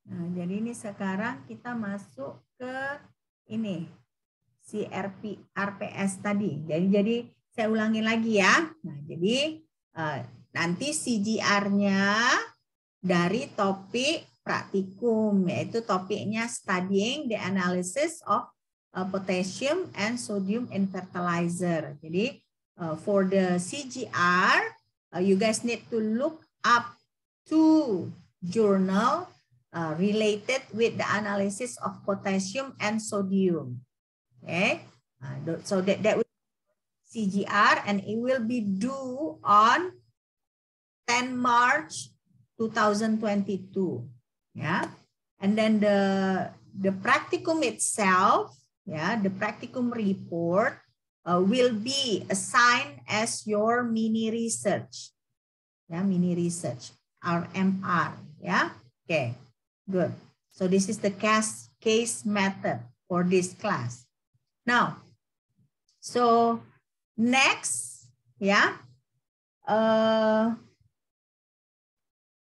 Nah, jadi ini sekarang kita masuk ke ini si RPS tadi. Jadi saya ulangi lagi ya. Nah, jadi nanti CGR-nya dari topik praktikum, yaitu topiknya studying the analysis of potassium and sodium in fertilizer. Jadi for the CGR, you guys need to look up 2 journal related with the analysis of potassium and sodium. Okay, so that will be CGR, and it will be due on 10 March 2022. Yeah, and then the practicum itself, yeah, the practicum report will be assigned as your mini research. Yeah, mini research, RMR. Yeah, okay, good. So this is the case method for this class. Now, so next, yeah,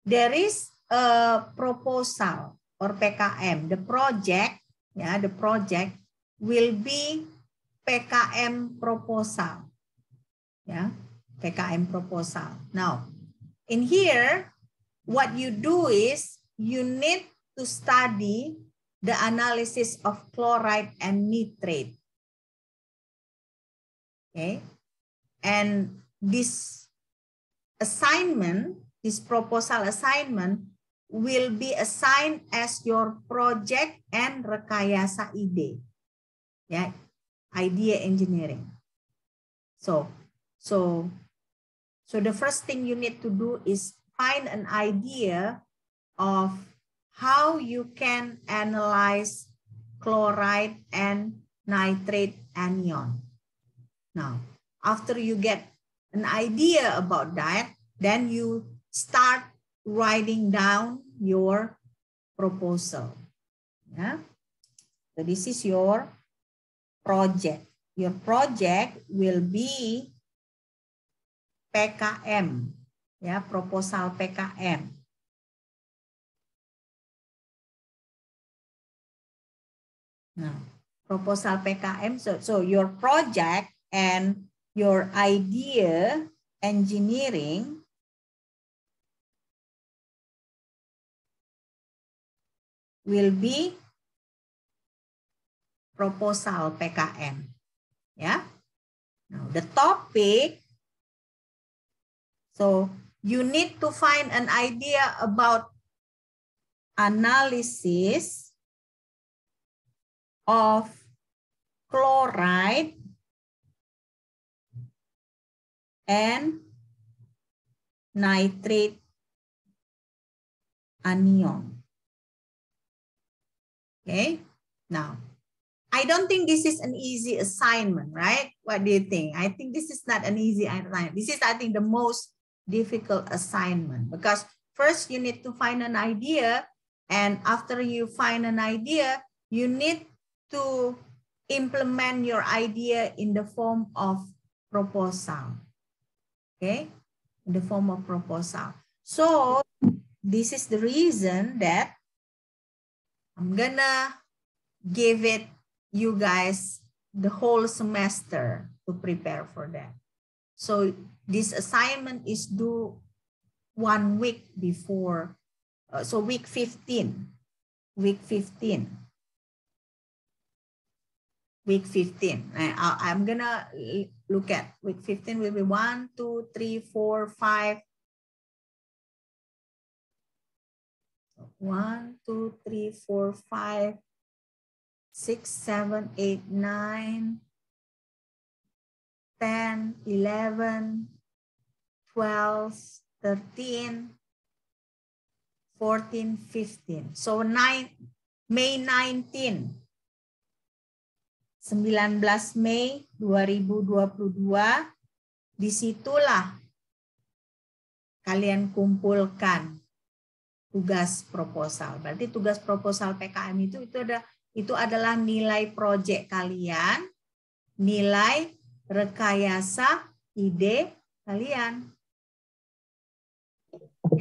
there is a proposal or PKM. The project, yeah, the project will be PKM proposal. Yeah, PKM proposal. Now, in here, what you do is you need to study the analysis of chloride and nitrate. Okay, and this assignment, this proposal assignment will be assigned as your project and rekayasa ide. Yeah, idea engineering. So the first thing you need to do is find an idea of how you can analyze chloride and nitrate anion. Now, after you get an idea about that, then you start writing down your proposal. Yeah? So this is your project. Your project will be PKM, ya, proposal PKM. Nah, proposal PKM. So your project and your idea engineering will be proposal PKM. Yeah. Now the topic. So you need to find an idea about analysis of chloride and nitrate anion. Okay, now I don't think this is an easy assignment, right? What do you think? I think this is not an easy assignment. This is, I think, the most difficult assignment, because first you need to find an idea, and after you find an idea, you need to implement your idea in the form of proposal. Okay, in the form of proposal. So this is the reason that I'm gonna give it you guys the whole semester to prepare for that. So this assignment is due 1 week before, so week 15. Week 15. Week 15. I'm gonna look at week 15 will be 1, 2, 3, 4, 5. 1, 2, 3, 4, 5, 6, 7, 8, 9, 10, 11, 12, 13, 14, 15. So May 19. 19 Mei 2022, disitulah kalian kumpulkan tugas proposal. Berarti tugas proposal PKM itu adalah nilai proyek kalian, nilai rekayasa ide kalian.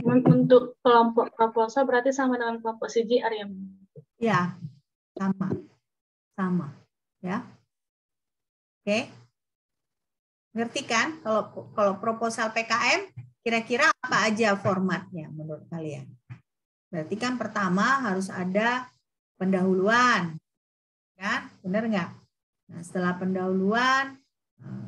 Untuk kelompok proposal berarti sama dengan kelompok CGR ya? Ya, sama, ya. Oke, ngerti kan? Kalau proposal PKM, kira-kira apa aja formatnya menurut kalian? Berarti kan pertama harus ada pendahuluan, kan? Benar nggak? Nah, setelah pendahuluan,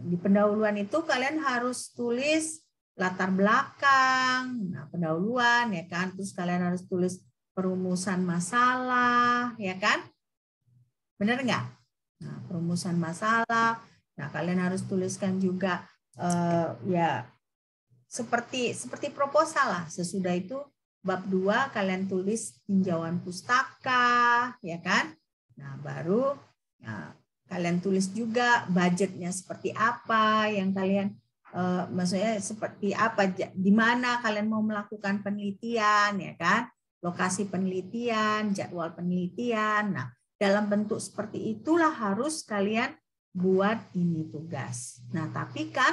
di pendahuluan itu kalian harus tulis latar belakang, nah pendahuluan ya kan, terus kalian harus tulis perumusan masalah, ya kan? Benar nggak? Nah, perumusan masalah, nah kalian harus tuliskan juga ya seperti proposal lah. Sesudah itu bab 2 kalian tulis tinjauan pustaka, ya kan? Nah, baru kalian tulis juga budgetnya seperti apa yang kalian maksudnya seperti apa, di mana kalian mau melakukan penelitian, ya kan? Lokasi penelitian, jadwal penelitian. Nah, dalam bentuk seperti itulah harus kalian buat ini tugas. Nah, tapi kan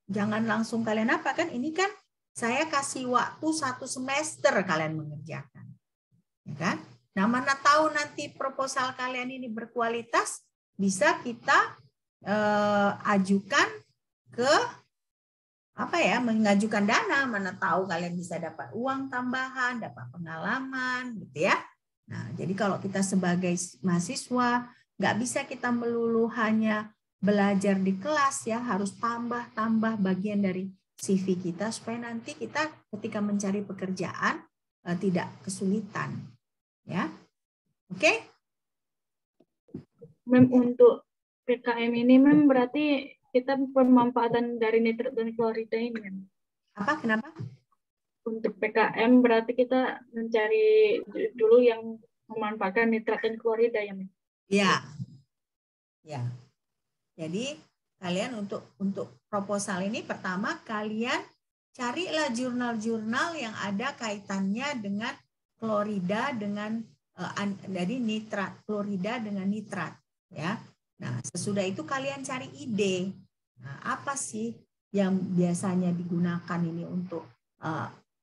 jangan langsung kalian apa kan, ini kan saya kasih waktu 1 semester kalian mengerjakan, ya kan? Nah, mana tahu nanti proposal kalian ini berkualitas, bisa kita ajukan ke apa ya, mengajukan dana, mana tahu kalian bisa dapat uang tambahan, dapat pengalaman, gitu ya. Nah, jadi kalau kita sebagai mahasiswa nggak bisa kita melulu hanya belajar di kelas ya, harus tambah bagian dari CV kita supaya nanti kita ketika mencari pekerjaan tidak kesulitan, ya. Oke? Mem, untuk PKM ini Mem berarti kita pemanfaatan dari nitrat dan klorida ini Mem. Apa? Kenapa? Untuk PKM berarti kita mencari dulu yang memanfaatkan nitrat dan klorida ya Mem. Ya. Ya. Jadi kalian untuk proposal ini pertama kalian carilah jurnal-jurnal yang ada kaitannya dengan klorida dengan dari nitrat, klorida dengan nitrat, ya. Nah, sesudah itu kalian cari ide. Nah, apa sih yang biasanya digunakan ini untuk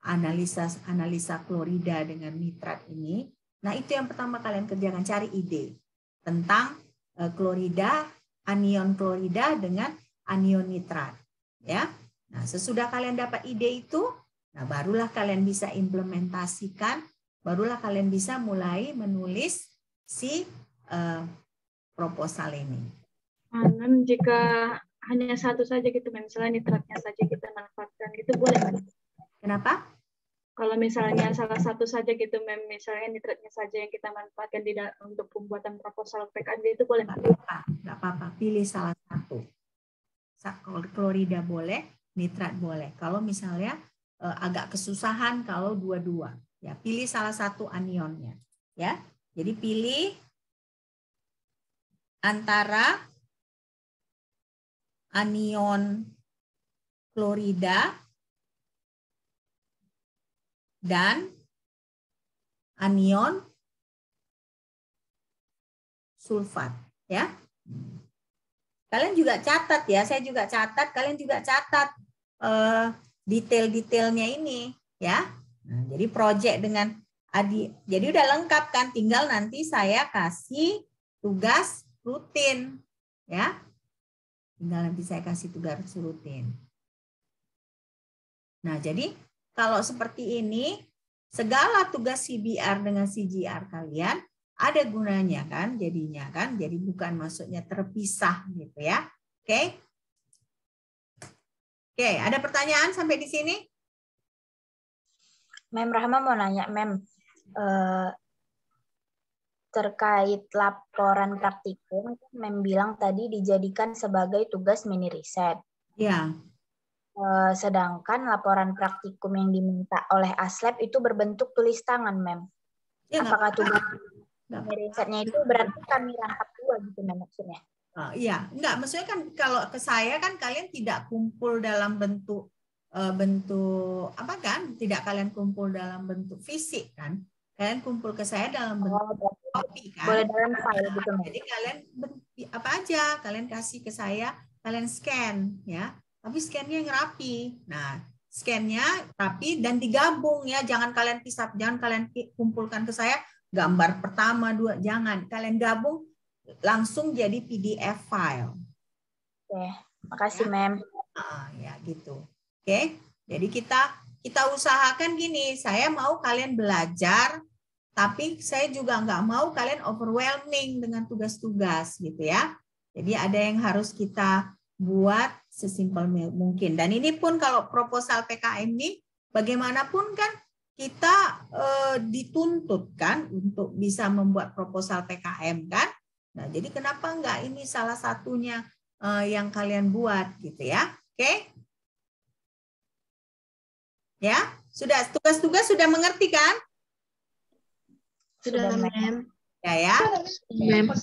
analisa klorida dengan nitrat ini? Nah, itu yang pertama kalian kerjakan, cari ide tentang klorida, anion klorida dengan anion nitrat, ya. Nah, sesudah kalian dapat ide itu, nah barulah kalian bisa implementasikan, barulah kalian bisa mulai menulis si proposal ini. Mem, jika hanya satu saja gitu, misalnya nitratnya saja kita manfaatkan, itu boleh? Kenapa? Kalau misalnya salah satu saja gitu, misalnya nitratnya saja yang kita manfaatkan untuk pembuatan proposal PKD itu boleh? Nggak apa-apa, pilih salah satu. Klorida boleh, nitrat boleh. Kalau misalnya agak kesusahan kalau dua-dua, ya pilih salah satu anionnya, ya. Jadi pilih antara anion klorida dan anion sulfat, ya. Kalian juga catat ya, saya juga catat, kalian juga catat detail-detailnya ini, ya. Nah, jadi proyek dengan Adi, jadi udah lengkap kan, tinggal nanti saya kasih tugas rutin, ya. Tinggal nanti saya kasih tugas rutin. Nah, jadi kalau seperti ini, segala tugas CBR dengan CGR kalian ada gunanya kan, jadinya kan, jadi bukan maksudnya terpisah gitu ya. Oke? Oke, ada pertanyaan sampai di sini? Mem Rahma mau nanya, Mem, terkait laporan praktikum, Mem bilang tadi dijadikan sebagai tugas mini riset. Ya. Sedangkan laporan praktikum yang diminta oleh ASLab itu berbentuk tulis tangan, Mem. Ya, apakah tugas mini risetnya itu berarti kami rangkap dua gitu, Mem, maksudnya? Iya, enggak, maksudnya kan kalau ke saya kan kalian tidak kumpul dalam bentuk apa kan? Tidak kalian kumpul dalam bentuk fisik kan? Kalian kumpul ke saya dalam bentuk copy kan? Boleh dalam file gitu. Jadi kalian apa aja kalian kasih ke saya, kalian scan ya. Tapi scannya yang rapi. Nah, scan-nya, tapi dan digabung ya, jangan kalian pisah, jangan kalian kumpulkan ke saya gambar pertama, 2, jangan. Kalian gabung langsung jadi PDF file. Oke, makasih Mem. Ya gitu. Oke, jadi kita usahakan gini, saya mau kalian belajar, tapi saya juga nggak mau kalian overwhelming dengan tugas-tugas gitu ya. Jadi ada yang harus kita buat sesimpel mungkin. Dan ini pun kalau proposal PKM ini bagaimanapun kan kita dituntut kan untuk bisa membuat proposal PKM kan. Nah, jadi kenapa enggak ini salah satunya yang kalian buat gitu ya. Oke? Ya, sudah tugas-tugas sudah mengerti kan? Sudah Mem. Ya. Mem.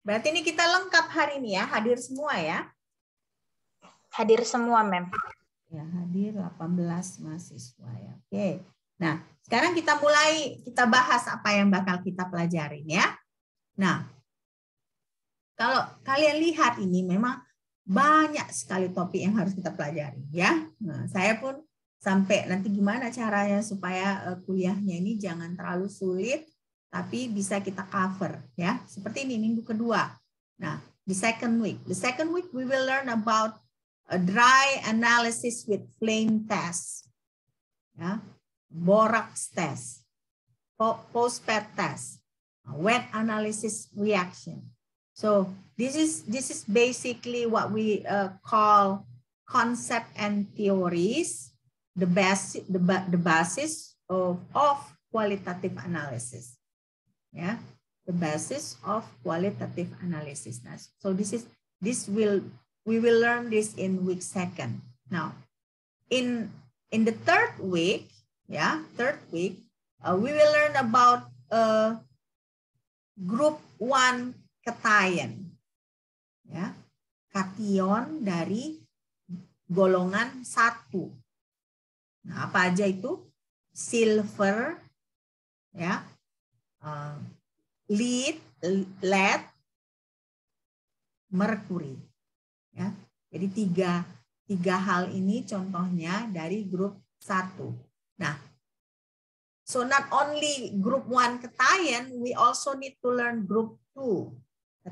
Berarti ini kita lengkap hari ini ya, hadir semua ya. Hadir semua, Mem. Ya, hadir 18 mahasiswa ya. Oke. Nah, sekarang kita bahas apa yang bakal kita pelajarin ya. Nah, kalau kalian lihat ini memang banyak sekali topik yang harus kita pelajari ya. Nah, saya pun sampai nanti gimana caranya supaya kuliahnya ini jangan terlalu sulit, tapi bisa kita cover ya. Seperti ini minggu kedua. Nah, the second week we will learn about a dry analysis with flame test, ya, borax test, post-PET test, wet analysis reaction. So this is basically what we call concept and theories, the basis of qualitative analysis. Yeah, the basis of qualitative analysis. So we will learn this in week 2. Now, in the third week, we will learn about group 1 cation, ya, kation dari golongan 1. Nah, apa aja itu? Silver, ya, lead, merkuri. Ya, jadi tiga hal ini contohnya dari grup 1. Nah, so not only group 1 cation, we also need to learn group 2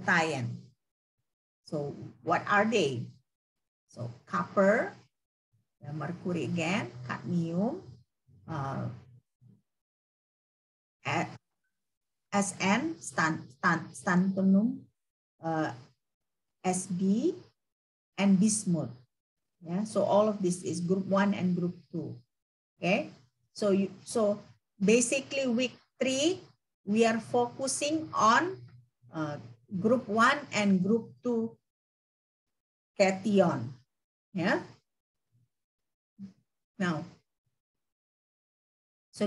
cation. So what are they? So copper, mercury again, cadmium, Sn, stantonium, Sb, and bismuth. Yeah, so all of this is group 1 and group 2. Okay, so basically week 3 we are focusing on group 1 and group 2 cation. Yeah. Now, so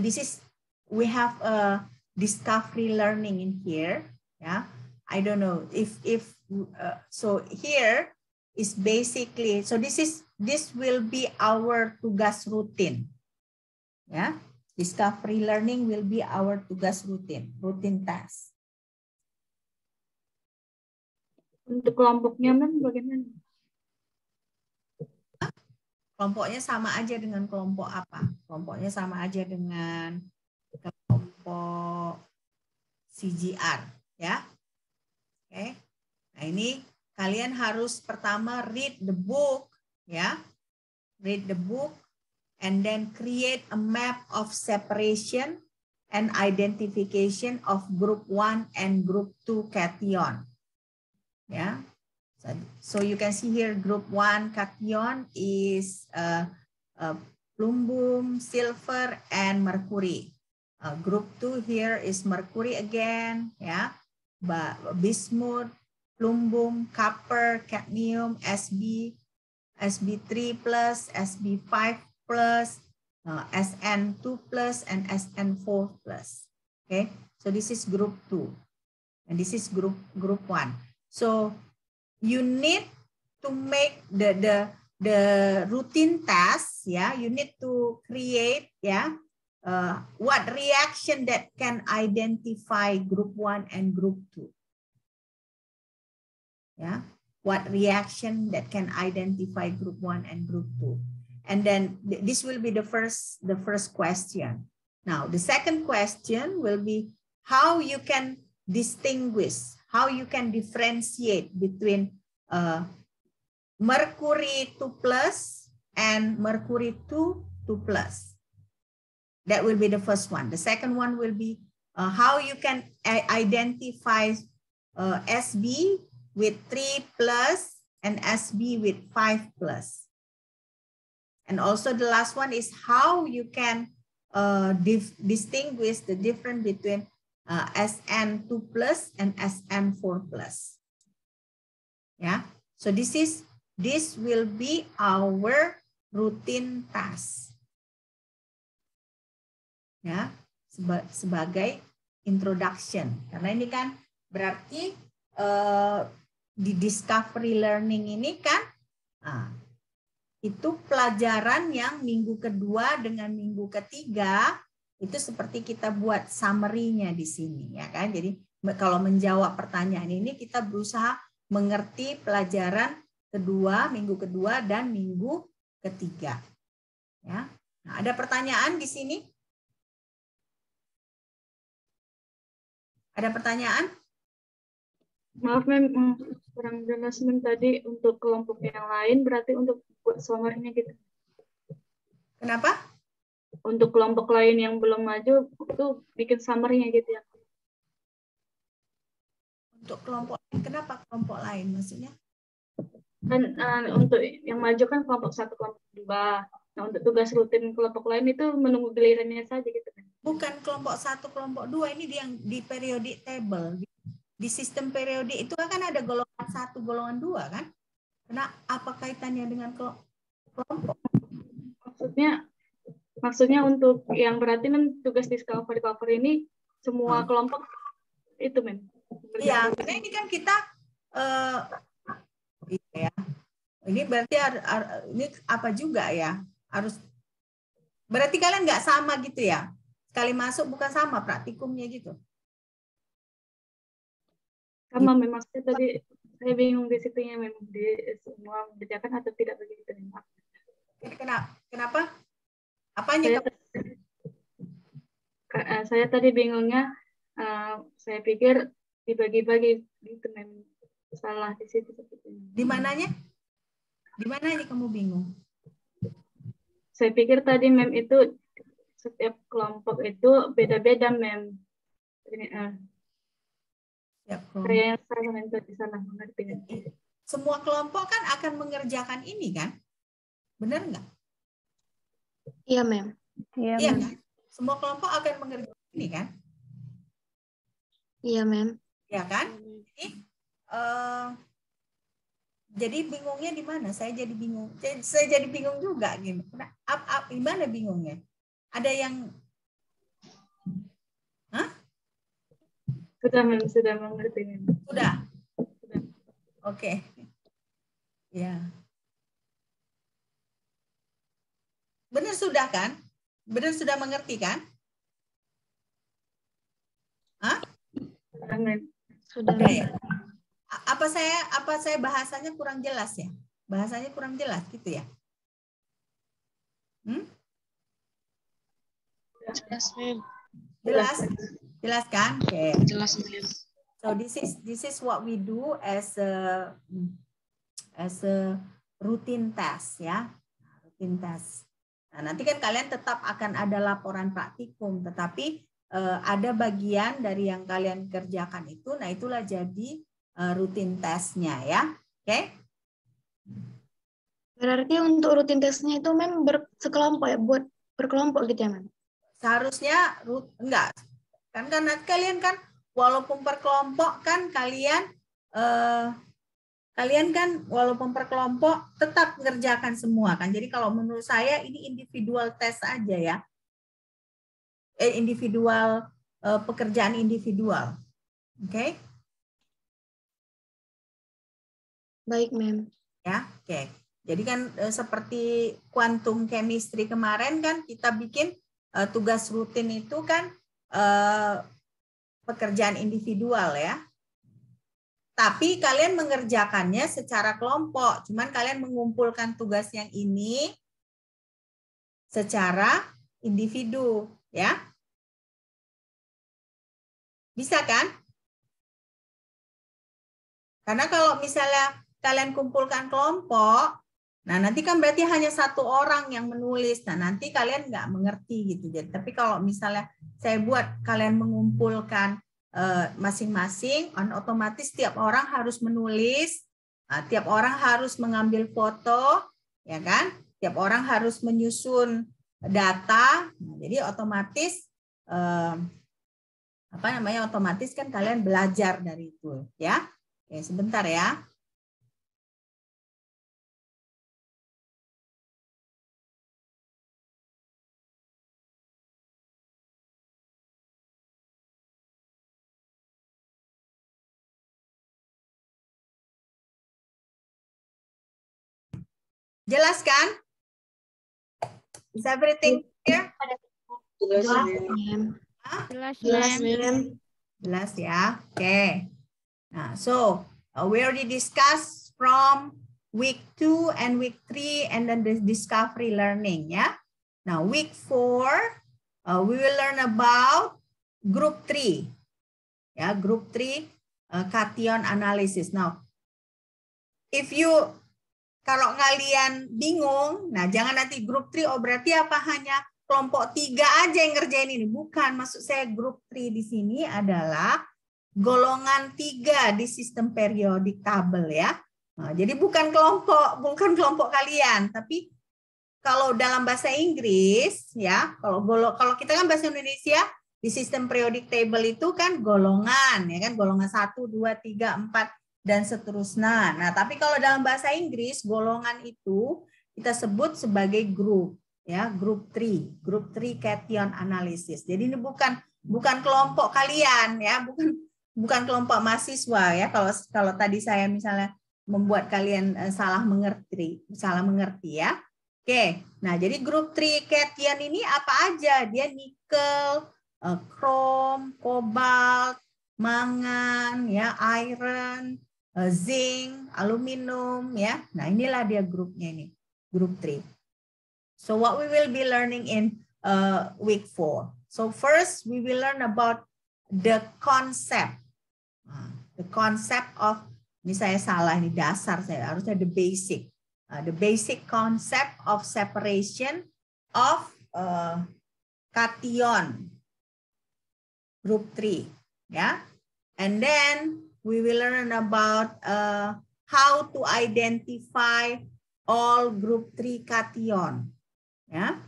we have a discovery learning in here. Yeah, I don't know if so here is basically, so this will be our tugas rutin. Yeah, discovery learning will be our tugas routine task. Untuk kelompoknya Mem bagaimana? Kelompoknya sama aja dengan kelompok apa? Kelompoknya sama aja dengan kelompok CGR, ya. Oke. Nah, ini kalian harus pertama read the book, ya. Read the book and then create a map of separation and identification of group 1 and group 2 cation. Ya. So you can see here group 1 cation is plumbum, silver, and mercury. Group 2 here is mercury again, yeah, bismuth, plumbum, copper, cadmium, Sb3 plus, Sb5 plus, Sn2 plus, and Sn4 plus. Okay, so this is group 2, and this is group 1. So you need to make the routine tasks, yeah. You need to create, yeah, what reaction that can identify group 1 and group 2. Yeah, what reaction that can identify group 1 and group 2. And then this will be the first question. Now, the second question will be how you can distinguish, how you can differentiate between mercury 2+ and mercury 2+ That will be the first one. The second one will be how you can identify SB with 3+ and SB with 5+. And also the last one is how you can distinguish the difference between SN2+ and SN4+. Yeah. So this will be our routine task. Ya, sebagai introduction. Karena ini kan berarti di discovery learning ini kan itu pelajaran yang minggu kedua dengan minggu ketiga itu seperti kita buat summary-nya di sini ya kan. Jadi kalau menjawab pertanyaan ini kita berusaha mengerti pelajaran kedua, minggu kedua dan minggu ketiga. Ya. Nah, ada pertanyaan di sini? Ada pertanyaan? Maaf, Mem, kurang jelas Mem tadi untuk kelompok yang lain berarti untuk buat summary-nya gitu. Kenapa? Untuk kelompok lain yang belum maju itu bikin summary-nya gitu ya. Untuk kelompok lain, kenapa kelompok lain maksudnya? Kan untuk yang maju kan kelompok 1, kelompok 2. Nah, untuk tugas rutin kelompok lain itu menunggu gilirannya saja gitu kan. Bukan kelompok 1, kelompok 2 ini yang di periodic table. Di sistem periodik itu kan ada golongan 1, golongan 2 kan? Karena apa kaitannya dengan kelompok? Maksudnya untuk yang berarti kan tugas discovery ini semua kelompok itu men. Iya, karena ini kan kita iya ya. Ini berarti ini apa juga ya? Harus berarti kalian nggak sama gitu ya? Sekali masuk bukan sama praktikumnya gitu. Sama memang tadi saya bingung di situnya memang di semua mengerjakan atau tidak begitu. Kenapa? Apanya? Saya tadi bingungnya, saya pikir dibagi-bagi gitu memang salah di situ. Di mananya? Di mananya kamu bingung? Saya pikir tadi mem itu setiap kelompok itu beda-beda mem. Saya salah mengerti. Semua kelompok kan akan mengerjakan ini kan? Benar nggak? Iya, Mem. Iya kan? Semua kelompok akan mengerjakan ini kan? Iya, Mem. Ya kan? Jadi bingungnya di mana? Saya jadi bingung. Saya jadi bingung juga gitu. Di mana bingungnya? Ada yang Sudah mengerti. Sudah. Oke. Ya. Benar sudah kan? Benar sudah mengerti kan? Sudah. Okay. Apa saya bahasanya kurang jelas ya? Bahasanya kurang jelas gitu ya? Jelas, Mem. Jelas kan? Okay. Jelas, Mem. So this is what we do as a routine task ya. Routine task. Nah, nanti kan kalian tetap akan ada laporan praktikum, tetapi ada bagian dari yang kalian kerjakan itu, nah itulah jadi rutin tesnya ya. Oke? Berarti untuk rutin tesnya itu Mem sekelompok ya, buat berkelompok gitu ya, Mem? Seharusnya enggak. Kan kalian kan walaupun per kelompok kan kalian kan walaupun per kelompok tetap mengerjakan semua kan. Jadi kalau menurut saya ini individual test aja ya. Individual pekerjaan individual. Oke? Okay? Baik, Mem. Ya, oke. Okay. Jadi kan seperti quantum chemistry kemarin kan kita bikin tugas rutin itu kan pekerjaan individual ya. Tapi kalian mengerjakannya secara kelompok. Cuman kalian mengumpulkan tugas yang ini secara individu, ya. Bisa kan? Karena kalau misalnya kalian kumpulkan kelompok, nah nanti kan berarti hanya satu orang yang menulis. Nah nanti kalian nggak mengerti gitu. Jadi, tapi kalau misalnya saya buat kalian mengumpulkan masing-masing, otomatis tiap orang harus menulis, tiap orang harus mengambil foto, ya kan? Tiap orang harus menyusun data. Nah, jadi otomatis otomatis kan kalian belajar dari itu, ya. Oke, sebentar ya. Jelas kan? Is everything clear? Jelas, Ma'am. Jelas ya. Oke. Nah, so we already discussed from week 2 and week 3 and then the discovery learning, ya. Now, week 4 we will learn about group 3. Ya, group 3 cation analysis. Now, kalau kalian bingung, nah jangan nanti grup 3, oh berarti apa hanya kelompok 3 aja yang ngerjain ini. Bukan, maksud saya grup 3 di sini adalah golongan 3 di sistem periodik tabel ya. Nah, jadi bukan kelompok kalian, tapi kalau dalam bahasa Inggris ya, kalau kita kan bahasa Indonesia di sistem periodik table itu kan golongan ya kan, golongan 1, 2, 3, 4 dan seterusnya. Nah, tapi kalau dalam bahasa Inggris golongan itu kita sebut sebagai grup ya, grup 3 cation analysis. Jadi ini bukan kelompok kalian ya, bukan kelompok mahasiswa ya. Kalau tadi saya misalnya membuat kalian salah mengerti ya. Oke. Nah, jadi grup 3 cation ini apa aja? Dia nikel, krom, kobalt, mangan ya, iron, zinc, aluminium ya. Nah, inilah dia grupnya ini, grup 3. So what we will be learning in week 4. So first we will learn about the concept. The concept of, ini saya salah, ini dasar saya, harusnya the basic. The basic concept of separation of cation group 3 ya. And then we will learn about how to identify all group 3 cation. Yeah.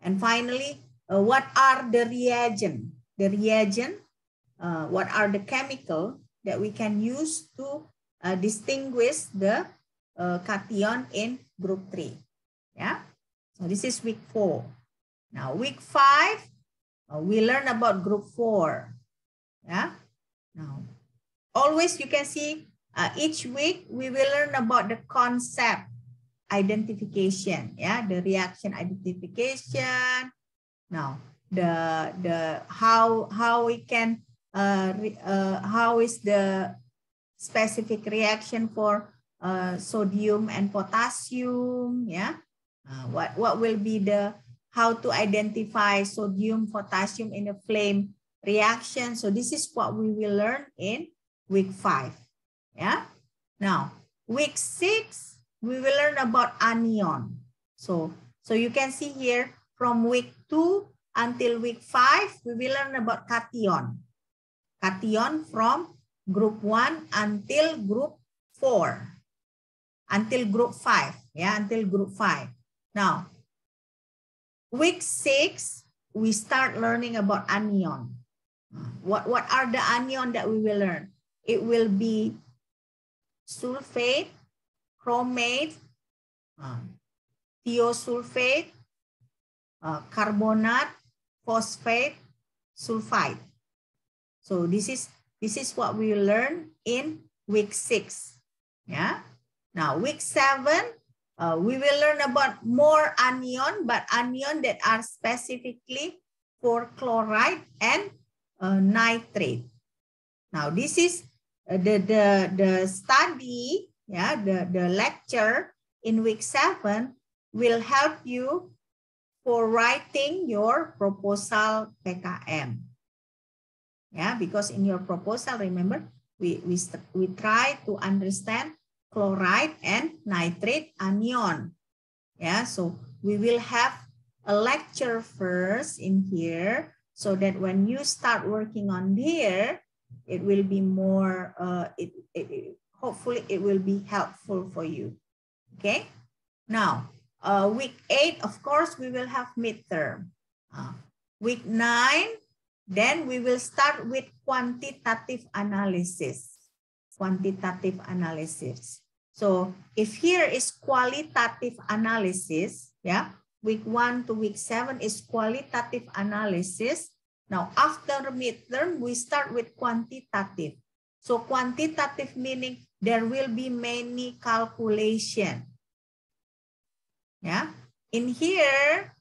And finally, what are the reagent? What are the chemical that we can use to distinguish the cation in group 3? Yeah. So this is week 4. Now week 5, we learn about group 4. Yeah. Now, always you can see each week we will learn about the concept identification, yeah, the reaction identification. Now, the how we can how is the specific reaction for sodium and potassium, yeah. What will be the how to identify sodium potassium in a flame reaction? So this is what we will learn in week 5. Yeah. Now, week 6 we will learn about anion. So you can see here from week 2 until week 5 we will learn about cation. Cation from group 1 until group 4. Until group 5. Yeah, until group 5. Now, week 6 we start learning about anion. What are the anion that we will learn? It will be sulfate, chromate, thiosulfate, carbonate, phosphate, sulfide. So this is what we will learn in week 6. Yeah. Now week 7 we will learn about more anion, but anion that are specifically for chloride and nitrate. Now this is the study, yeah, the lecture in week 7 will help you for writing your proposal PKM. Yeah, because in your proposal, remember, we try to understand chloride and nitrate anion. Yeah, so we will have a lecture first in here, so that when you start working on here, it will be more, hopefully it will be helpful for you. Okay, now week 8, of course, we will have midterm. Week 9, then we will start with quantitative analysis. Quantitative analysis. So if here is qualitative analysis, yeah, week 1 to week 7 is qualitative analysis. Now after midterm, we start with quantitative. So quantitative meaning there will be many calculation. Yeah, in here,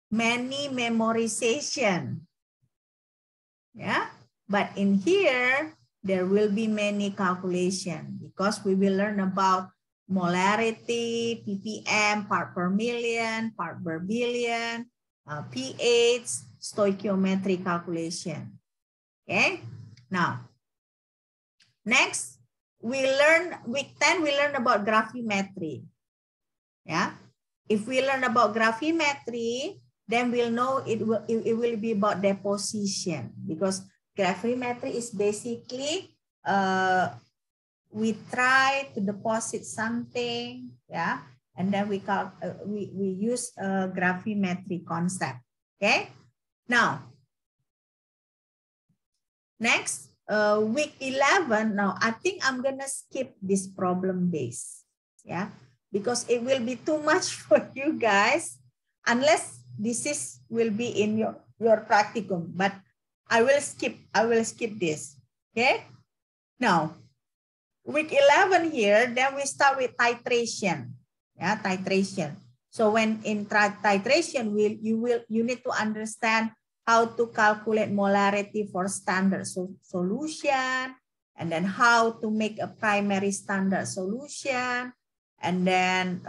many memorization. Yeah, but in here, there will be many calculation because we will learn about molarity, ppm, part per million, part per billion, pH, stoichiometry calculation. Okay, now, next, we learn, week 10, we learn about gravimetry. Yeah, if we learn about gravimetry, then we'll know it will be about deposition, because gravimetry is basically we try to deposit something, yeah, and then we use a gravimetry concept. Okay, now next week 11. Now I think I'm gonna skip this problem base, yeah, because it will be too much for you guys unless this will be in your practicum, but I will skip this. Okay, now week 11 here, then we start with titration. Yeah, titration. So when in titration, you need to understand how to calculate molarity for standard solution, and then how to make a primary standard solution, and then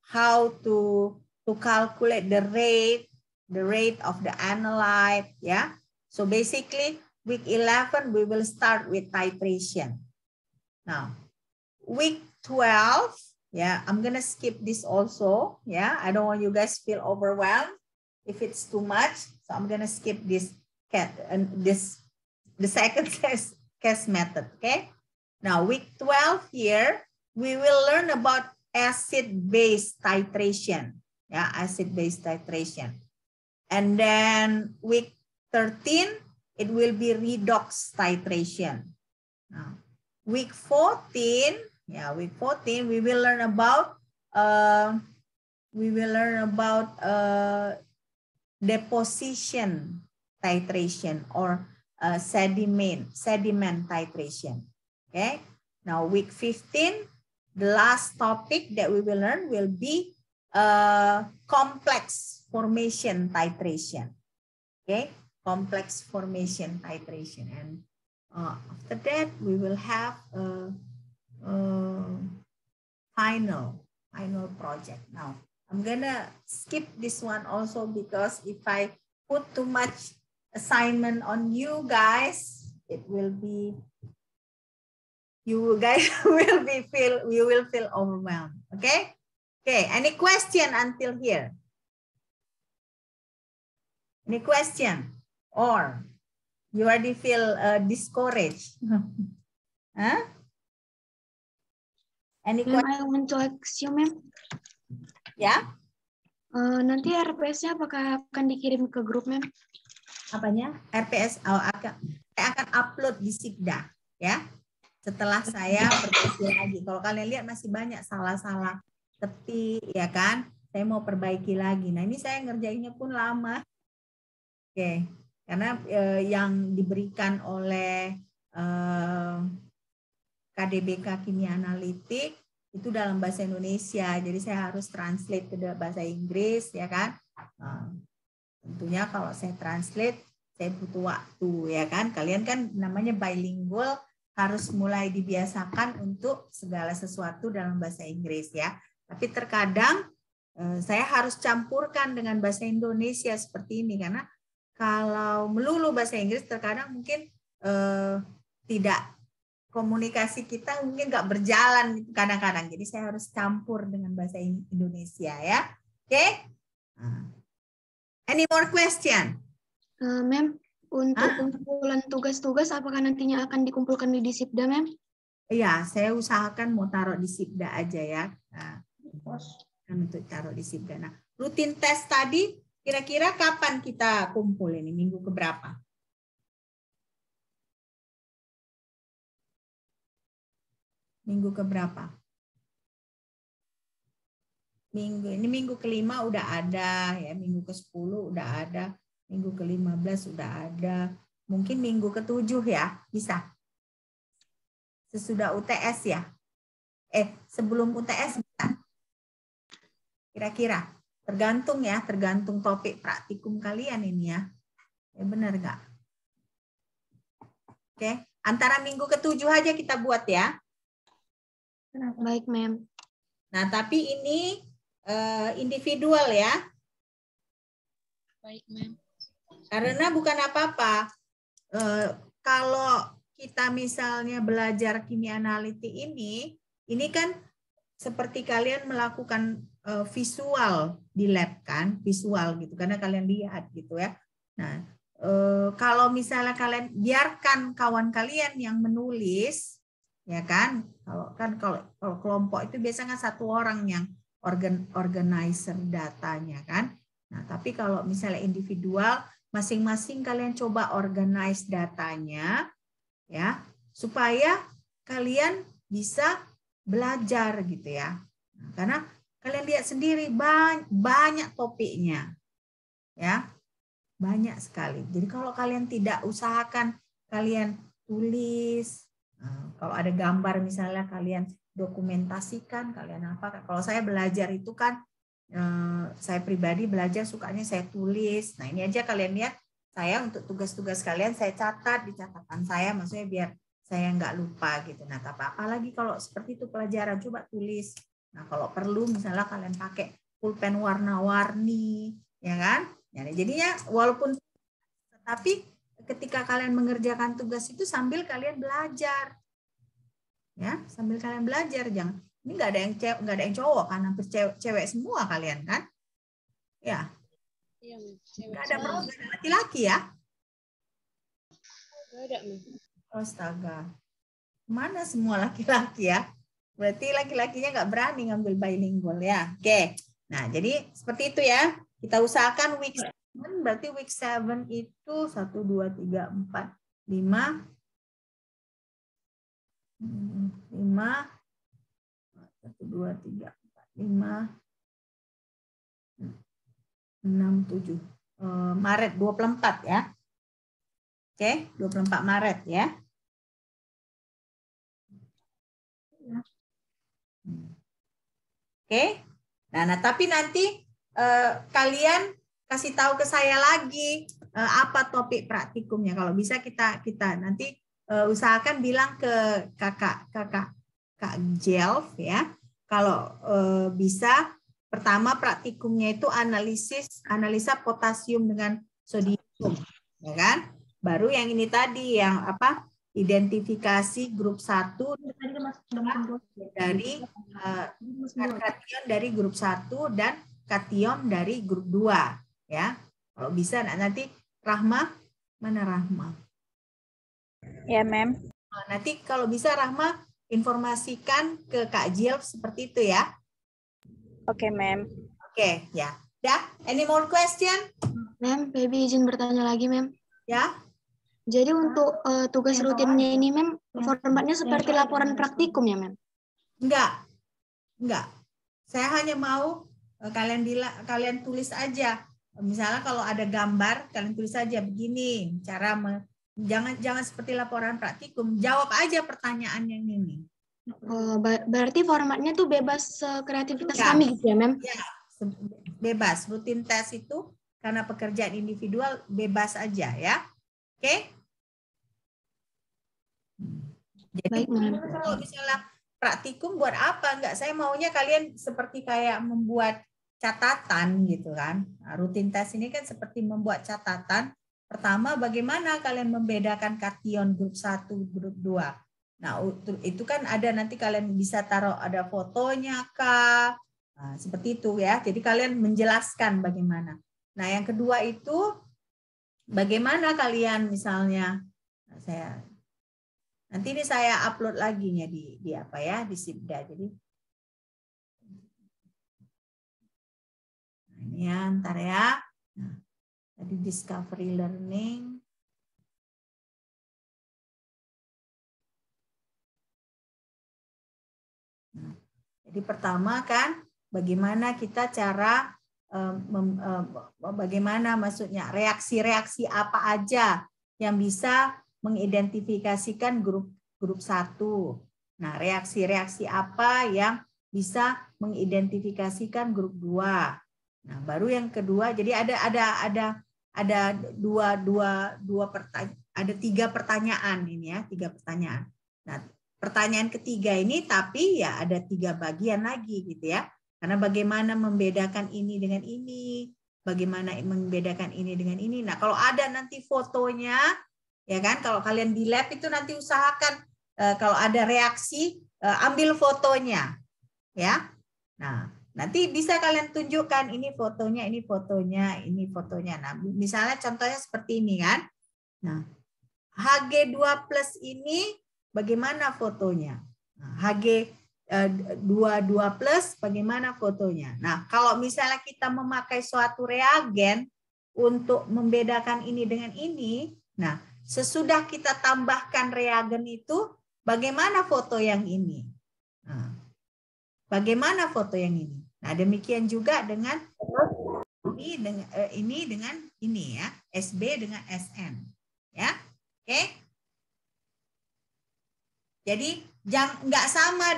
how to calculate the rate of the analyte. Yeah, so basically week 11 we will start with titration. Now week 12, yeah, I'm gonna skip this also. Yeah, I don't want you guys feel overwhelmed if it's too much, so I'm gonna skip this the second case method. Okay, now week 12 here we will learn about acid-base titration. Yeah, acid-base titration. And then week 13, it will be redox titration. Now, week 14, yeah, week 14, we will learn about deposition titration or sediment titration. Okay. Now week 15, the last topic that we will learn will be complex formation titration. Okay, complex formation titration, and after that we will have a final project. Now I'm gonna skip this one also, because if I put too much assignment on you guys, it will be, you guys will feel overwhelmed. Okay. Okay, any question until here? Any question? Or you already feel discouraged? Huh? Any question? I want to ask you, ma'am. Ya? Nanti RPS-nya apakah akan dikirim ke grup, ma'am? Apanya? RPS akan upload di Sikda, ya. Setelah saya perbaiki lagi. Kalau kalian lihat masih banyak salah-salah ketik, ya kan? Saya mau perbaiki lagi. Nah, ini saya ngerjainnya pun lama. Oke, karena yang diberikan oleh KDBK Kimia Analitik itu dalam bahasa Indonesia, jadi saya harus translate ke bahasa Inggris, ya kan? Tentunya kalau saya translate, saya butuh waktu, ya kan? Kalian kan namanya bilingual, harus mulai dibiasakan untuk segala sesuatu dalam bahasa Inggris, ya. Tapi terkadang saya harus campurkan dengan bahasa Indonesia seperti ini, karena kalau melulu bahasa Inggris terkadang mungkin tidak, komunikasi kita mungkin nggak berjalan kadang-kadang. Jadi saya harus campur dengan bahasa Indonesia ya. Oke? Any more question? Mem, untuk kumpulan tugas-tugas apakah nantinya akan dikumpulkan di Disipda, Mem? Iya, saya usahakan mau taruh di Sipda aja ya. Nah, untuk taruh di Sipda. Nah, rutin tes tadi kira-kira kapan kita kumpul ini? Minggu keberapa? Minggu keberapa? Minggu kelima udah ada ya, minggu ke-10 udah ada, minggu ke-15 udah ada, mungkin minggu ke-7 ya, bisa. Sesudah UTS ya. Sebelum UTS bisa. Kira-kira. Tergantung ya, tergantung topik praktikum kalian ini ya. Ya benar nggak? Oke, antara minggu ke-7 aja kita buat ya. Baik, Mem. Nah, tapi ini individual ya. Baik, Mem. Karena bukan apa-apa. Kalau kita misalnya belajar kimia analitik ini kan seperti kalian melakukan visual di lab kan, visual gitu, karena kalian lihat gitu ya. Nah, kalau misalnya kalian biarkan kawan kalian yang menulis, ya kan, kalau kelompok itu biasanya satu orang yang organizer datanya kan. Nah, tapi kalau misalnya individual, masing-masing kalian coba organize datanya ya, supaya kalian bisa belajar gitu ya. Nah, karena kalian lihat sendiri banyak topiknya. Ya. Banyak sekali. Jadi kalau kalian tidak usahakan kalian tulis, kalau ada gambar misalnya kalian dokumentasikan, kalian apa? Kalau saya belajar itu kan, saya pribadi belajar sukanya saya tulis. Nah ini aja kalian lihat, saya untuk tugas-tugas kalian saya catat di catatan saya, maksudnya biar saya nggak lupa gitu. Nah apalagi kalau seperti itu pelajaran, coba tulis. Nah kalau perlu misalnya kalian pakai pulpen warna-warni, ya kan? Ya, jadinya walaupun, tapi ketika kalian mengerjakan tugas itu sambil kalian belajar. Ya, sambil kalian belajar, jangan ini nggak ada yang cowok kan, hampir cewek semua kalian kan? Ya. Iya, nggak ada perempuan, nggak ada laki-laki ya? Nggak ada, Mem. Astaga. Mana semua laki-laki ya? Berarti laki-lakinya nggak berani ngambil bilingual ya. Oke. Nah, jadi seperti itu ya. Kita usahakan week 7, berarti week 7 itu 1, 2, 3, 4, 5, 1, 2, 3, 4, 5, 6, 7. Maret 24 ya. Oke, 24 Maret ya. Oke. Nah, tapi nanti kalian kasih tahu ke saya lagi apa topik praktikumnya. Kalau bisa kita nanti usahakan bilang ke Kak Jelf ya. Kalau bisa pertama praktikumnya itu analisa potasium dengan sodium, ya kan? Baru yang ini tadi yang apa? Identifikasi grup 1 dari kation dari grup 1 dan kation dari grup 2 ya. Kalau bisa nanti Rahma, mana Rahma? Ya, Mem. Nanti kalau bisa Rahma informasikan ke Kak Jill seperti itu ya. Oke, Mem. Oke, ya. Dah, any more question? Mem, Baby izin bertanya lagi, Mem. Ya. Jadi untuk tugas rutinnya ini, Mem, formatnya seperti laporan praktikum ya, Mem? Enggak. Saya hanya mau kalian tulis aja. Misalnya kalau ada gambar, kalian tulis aja begini cara jangan seperti laporan praktikum. Jawab aja pertanyaan yang ini. Oh, berarti formatnya tuh bebas kreativitas kami gitu ya, Mem? Ya, bebas. Rutin tes itu karena pekerjaan individual bebas aja ya. Oke? Jadi kalau misalnya praktikum buat apa? Enggak, saya maunya kalian seperti kayak membuat catatan gitu kan. Nah, rutin tes ini kan seperti membuat catatan. Pertama, bagaimana kalian membedakan kation grup 1, grup 2. Nah, itu kan ada nanti kalian bisa taruh ada fotonya kah. Nah, seperti itu ya. Jadi kalian menjelaskan bagaimana. Nah, yang kedua itu bagaimana kalian misalnya nanti ini saya upload lagi nya di apa ya, di Sibda. Jadi nah, ini ya, ntar ya. Nah, tadi discovery learning. Nah, jadi pertama kan bagaimana kita cara bagaimana maksudnya reaksi-reaksi apa aja yang bisa mengidentifikasikan grup 1. Nah, reaksi-reaksi apa yang bisa mengidentifikasikan grup 2. Nah, baru yang kedua, jadi ada tiga pertanyaan ini ya, 3 pertanyaan. Nah, pertanyaan ketiga ini tapi ya ada 3 bagian lagi gitu ya. Karena bagaimana membedakan ini dengan ini, bagaimana membedakan ini dengan ini. Nah, kalau ada nanti fotonya, ya kan, kalau kalian di lab itu nanti usahakan kalau ada reaksi, ambil fotonya. Ya. Nah, nanti bisa kalian tunjukkan ini fotonya, ini fotonya, ini fotonya. Nah, misalnya contohnya seperti ini kan. Nah, Hg2+ ini bagaimana fotonya? Nah, Hg22+ bagaimana fotonya? Nah, kalau misalnya kita memakai suatu reagen untuk membedakan ini dengan ini, nah, sesudah kita tambahkan reagen itu, bagaimana foto yang ini? Nah, bagaimana foto yang ini? Nah, demikian juga dengan ini dengan ini ya, SB dengan SN. Ya. Oke. Jadi nggak sama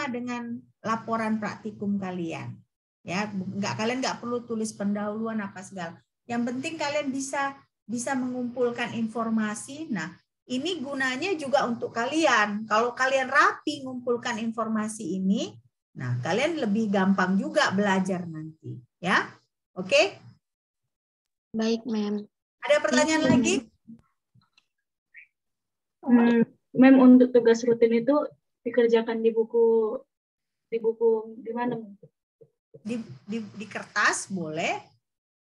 dengan laporan praktikum kalian, ya. Kalian nggak perlu tulis pendahuluan apa segala. Yang penting kalian bisa mengumpulkan informasi. Nah, ini gunanya juga untuk kalian. Kalau kalian rapi mengumpulkan informasi ini, nah kalian lebih gampang juga belajar nanti, ya. Oke? Baik, Mem. Ada pertanyaan lagi? Mem, untuk tugas rutin itu dikerjakan di buku di mana? Di kertas boleh,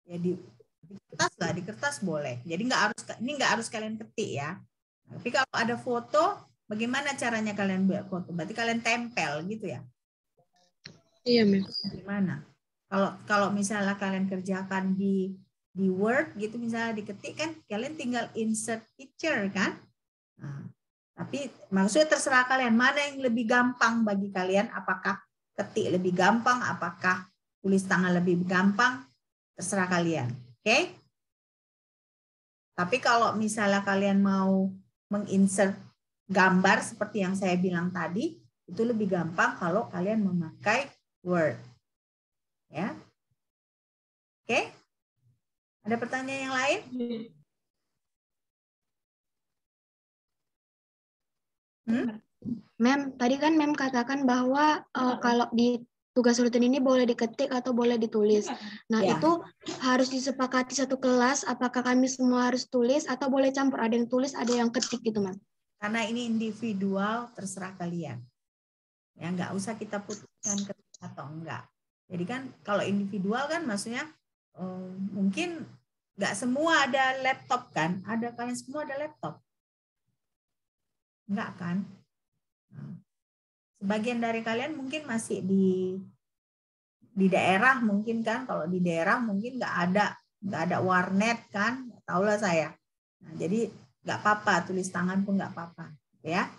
ya di kertas lah, di kertas boleh. Jadi nggak harus kalian ketik ya. Tapi kalau ada foto, bagaimana caranya kalian buat foto? Berarti kalian tempel gitu ya? Iya, Mem. Gimana? Kalau misalnya kalian kerjakan di Word gitu, misalnya diketik kan, kalian tinggal insert picture kan? Nah, tapi maksudnya terserah kalian mana yang lebih gampang bagi kalian, apakah ketik lebih gampang, apakah tulis tangan lebih gampang, terserah kalian. Oke? Tapi kalau misalnya kalian mau menginsert gambar seperti yang saya bilang tadi, itu lebih gampang kalau kalian memakai Word. Ya. Oke? Ada pertanyaan yang lain? Mem, tadi kan Mem katakan bahwa kalau di tugas rutin ini boleh diketik atau boleh ditulis. Nah, Ya. itu harus disepakati satu kelas, apakah kami semua harus tulis atau boleh campur, ada yang tulis, ada yang ketik gitu, Mem? Karena ini individual, terserah kalian. Ya, nggak usah kita putuskan ketik atau enggak. Jadi kan kalau individual kan maksudnya mungkin nggak semua ada laptop kan? Ada kalian semua ada laptop? Enggak kan? Sebagian dari kalian mungkin masih di daerah mungkin kan, kalau di daerah mungkin nggak ada warnet kan, tahulah saya. Nah, jadi nggak apa-apa, tulis tangan pun nggak apa-apa, ya.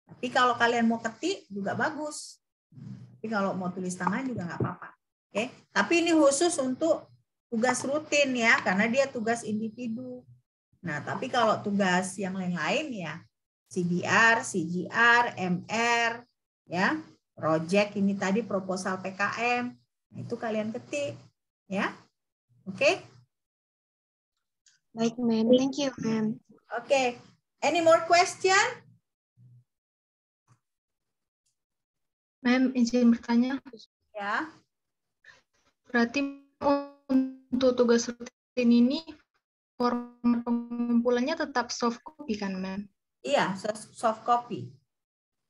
Tapi kalau kalian mau ketik juga bagus. Tapi kalau mau tulis tangan juga nggak apa-apa. Oke. Tapi ini khusus untuk tugas rutin ya, karena dia tugas individu. Nah, tapi kalau tugas yang lain-lain ya, CBR, CGR, MR, ya, project ini tadi proposal PKM, nah, itu kalian ketik, ya, oke? Baik, Mem. Thank you, Mem. Oke. Any more question? Mem, izin bertanya. Ya. Berarti untuk tugas rutin ini format pengumpulannya tetap soft copy kan, Mem? Iya, soft copy.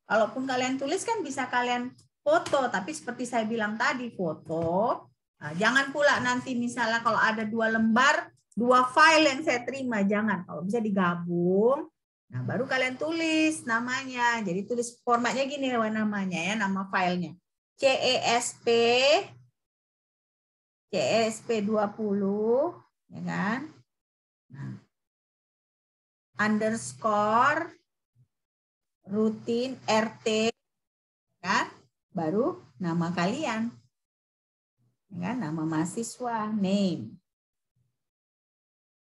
Kalaupun kalian tulis kan bisa kalian foto, tapi seperti saya bilang tadi, foto. Nah, jangan pula nanti misalnya kalau ada 2 lembar, 2 file yang saya terima, jangan. Kalau bisa digabung, nah baru kalian tulis namanya. Jadi tulis formatnya gini namanya ya, nama filenya. CESP 20, ya kan? Nah, underscore rutin RT, kan? Baru nama kalian, kan? Nama mahasiswa, name.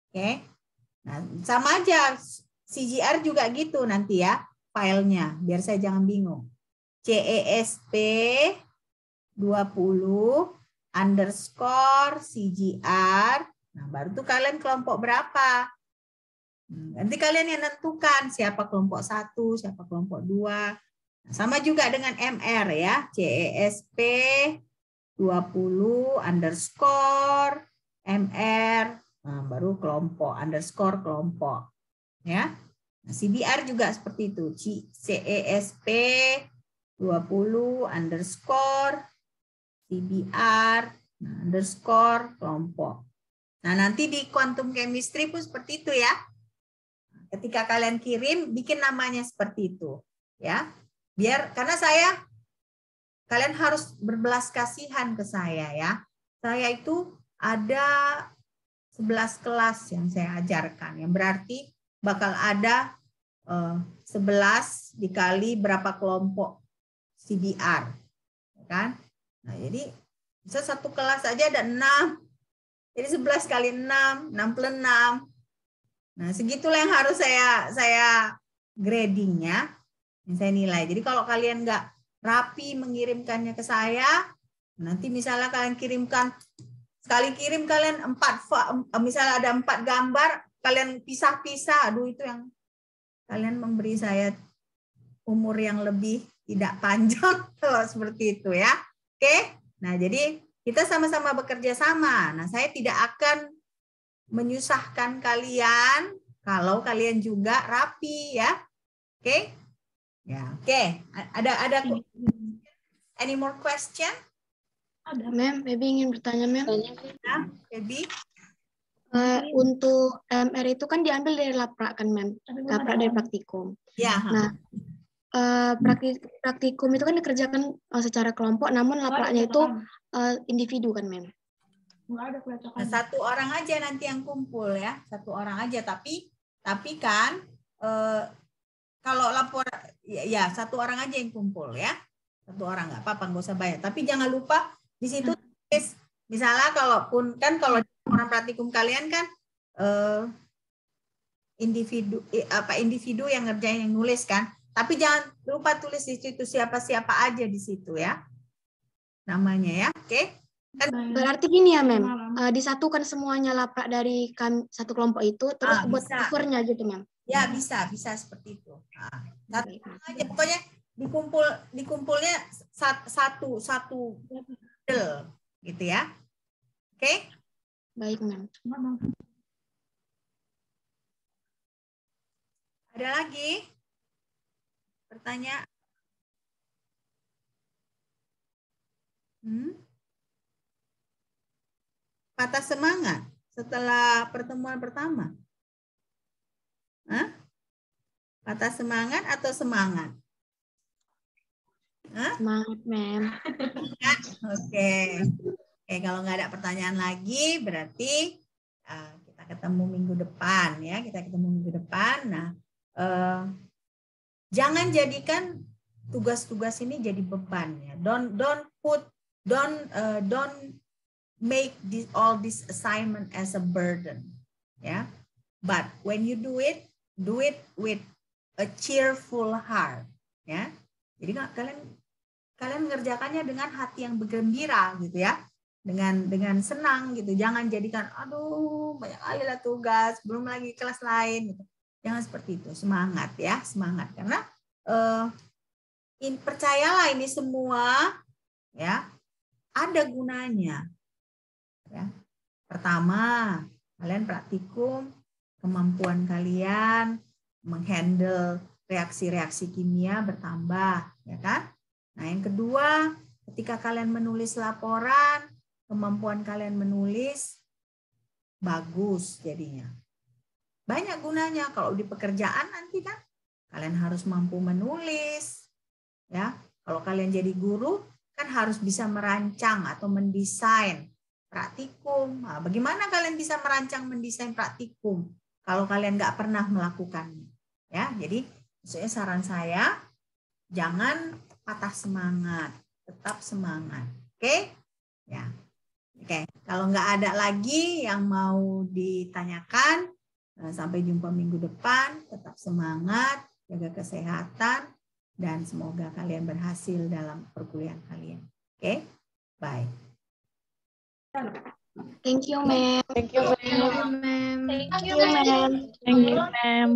Oke, nah sama aja CGR juga gitu nanti ya filenya, biar saya jangan bingung. CESP 20 underscore CGR, nah baru tuh kalian kelompok berapa. Nanti kalian yang nentukan siapa kelompok 1, siapa kelompok 2. Nah, sama juga dengan MR ya, CESP 20 underscore MR, nah, baru kelompok underscore kelompok ya. Nah, CBR juga seperti itu, CESP 20 underscore CBR underscore kelompok. Nah nanti di quantum chemistry pun seperti itu ya. Ketika kalian kirim, bikin namanya seperti itu, ya. Biar karena kalian harus berbelas kasihan ke saya ya. Saya itu ada 11 kelas yang saya ajarkan, yang berarti bakal ada 11 dikali berapa kelompok CBR, kan? Nah jadi bisa satu kelas aja ada 6, jadi 11 kali 6, 66. Nah, segitulah yang harus saya gradingnya, yang saya nilai. Jadi kalau kalian nggak rapi mengirimkannya ke saya, nanti misalnya kalian kirimkan, sekali kirim kalian misalnya ada 4 gambar, kalian pisah-pisah, aduh itu yang kalian memberi saya umur yang lebih tidak panjang kalau seperti itu ya. Oke, nah jadi kita sama-sama bekerja sama. Nah, saya tidak akan menyusahkan kalian kalau kalian juga rapi ya. Oke? Ya, oke. Ada any more question? Ada, Mem. Baby ingin bertanya, Mem. Ya, Baby. Untuk MR itu kan diambil dari laprak kan, Mem? Laprak dari praktikum. Ya. Nah, praktikum itu kan dikerjakan secara kelompok, namun lapraknya itu individu kan, Mem? Nah, 1 orang aja nanti yang kumpul ya, 1 orang aja. Tapi kan kalau lapor ya 1 orang aja yang kumpul ya, 1 orang nggak apa-apa, nggak usah bayar. Tapi jangan lupa di situ tulis, misalnya kalaupun kan kalau orang praktikum kalian kan individu yang ngerjain, yang nulis kan. Tapi jangan lupa tulis di situ siapa-siapa aja di situ ya, namanya ya, oke? Berarti gini ya, Mem, disatukan semuanya laprak dari satu kelompok itu, terus buat covernya gitu, Mem? Ya, bisa seperti itu. Nah, aja pokoknya dikumpulnya satu model gitu ya. Oke? Baik, Mem. Ada lagi pertanyaan? Patah semangat setelah pertemuan pertama? Hah? Patah semangat atau semangat? Hah? Semangat, Mem. Oke, kalau nggak ada pertanyaan lagi, berarti kita ketemu minggu depan ya. Kita ketemu minggu depan. Nah, jangan jadikan tugas-tugas ini jadi beban ya. Don't make all this assignment as a burden, ya. But when you do it with a cheerful heart, ya. Jadi kalian mengerjakannya dengan hati yang bergembira gitu ya, dengan senang gitu. Jangan jadikan aduh banyak kali lah tugas, belum lagi kelas lain gitu. Jangan seperti itu. Semangat ya, semangat, karena percayalah ini semua ya ada gunanya. Ya. Pertama, kalian praktikum, kemampuan kalian menghandle reaksi-reaksi kimia bertambah, ya kan? Nah, yang kedua, ketika kalian menulis laporan, kemampuan kalian menulis bagus jadinya. Banyak gunanya kalau di pekerjaan nanti kan kalian harus mampu menulis. Ya, kalau kalian jadi guru kan harus bisa merancang atau mendesain praktikum. Nah, bagaimana kalian bisa merancang mendesain praktikum kalau kalian nggak pernah melakukannya? Ya, jadi maksudnya saran saya jangan patah semangat, tetap semangat. Oke? Ya. Oke, kalau nggak ada lagi yang mau ditanyakan, sampai jumpa minggu depan. Tetap semangat, jaga kesehatan, dan semoga kalian berhasil dalam perkuliahan kalian. Oke, bye. Thank you, ma'am. Thank you, ma'am. Thank you, ma'am. Thank you, ma'am.